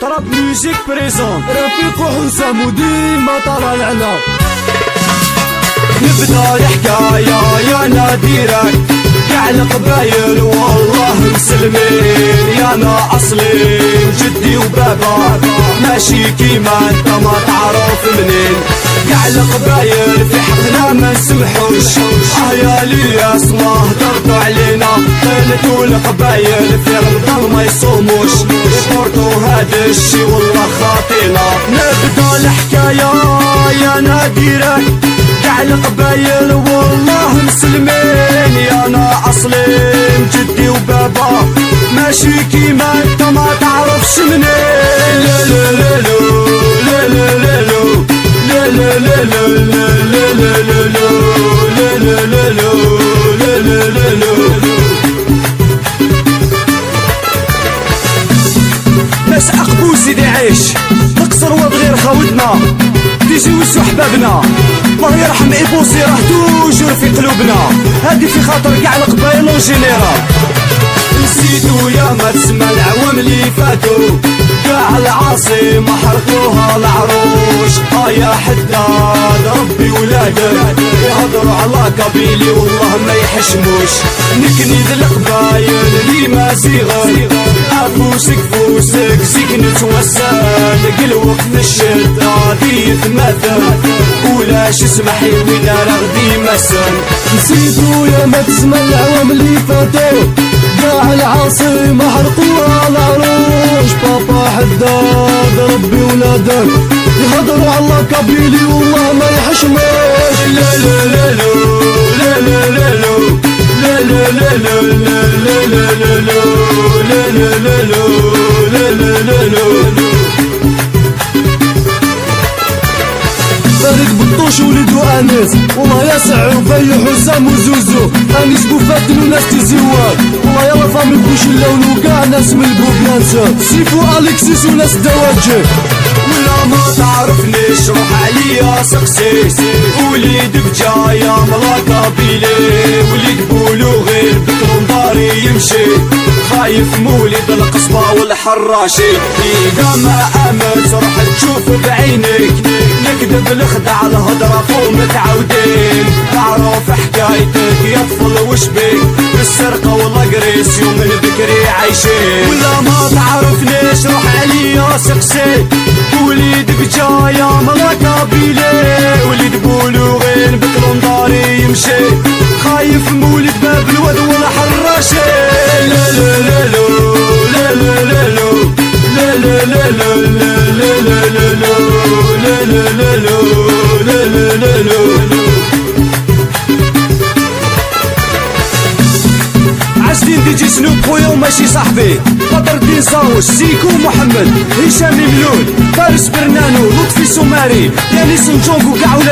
راب ميوزيك بريزون رفيق وحسام وديما طالع العنا. نبدا الحكاية يا ناديرك كاع القبايل والله مسلمين، يا انا اصلي وجدي وبابا ماشي كيما انت ما تعرف منين. كاع القبايل في حقنا ما نسمحوش، يا لياس ما هدرتو علينا. كانتو القبايل في رمضان ما يصوموش، وبورتو هذا الشي والله خاطينا. نبدا الحكاية يا ناديرك كاع القبايل والله مسلمين، يا انا اصلي جدي وبابا ماشي كيما انت ما تعرفش منين. لا لا لا لا لا لا لا لا لا لا لا لا. ناس عقبو سيدي عيش نقصر وبغير خاودنا تيجي وسو حبابنا، الله يرحم إيبوسي راه توجور في قلوبنا. هادي في خاطر كاع القبايل اون جينيرال. نسيتو يا ما تسمى العوام اللي فاتو، كاع العاصمة حرقوها العروش. يا حداد ربي ولادك يهضروا على قبيلي والله ما يحشموش. نكني ذا القبايل اللي ما زيغن افوسك فوسك زيك نتوسل. قلوك في الشتا دي يتمثل ولاش اسمحي وين غدي مسن. نسيتو يا ما تسمى العوام اللي فاتو، كاع العاصمة حرقوها العروش. بابا حداد ربي ولادك يهضروا على قبيلي والله ما يحشموش. لا لا لا لا لا لا لا لا لا لا لا لا لا لا لا. فريد بطوش وليدو انيس والله يا سعو فاي حسام وزوزو انيس بوفاتن وناس تزوار والله يلا فامي بوش اللون وكاع ناس من البوبلانسا سيفو اليكسيس وناس دواجي. ولا ما تعرفنيش روح عليا سقسي، وليد بجايا ملا قبيلي، وليد بولو غير بكرم داري يمشي، خايف مولد القصبة والحراشي. إذا ما آمنت روح تشوف بعينك، نكذب الخدع الهضرة فوق متعودين. تعرف حكايتك يا طفل وش بيك، بالسرقة والأقريس يوم من بكري عايشين. ولا ما تعرفنيش روح عليا سقسي، وليد بجايا ملا قبيلي، وليد بولو غير بكرم داري يمشي، خايف مولد باب الود والحراشي. لا لا لا لا لا لا لا لا لا لا لا لا لا لا. عزين ديجي سنوب خويا وماشي صاحبي، بدر الدين صاوش سيكو محمد هشام مملول فارس برنانو لطفي سوماري يانيس نجونكو كاع ولاد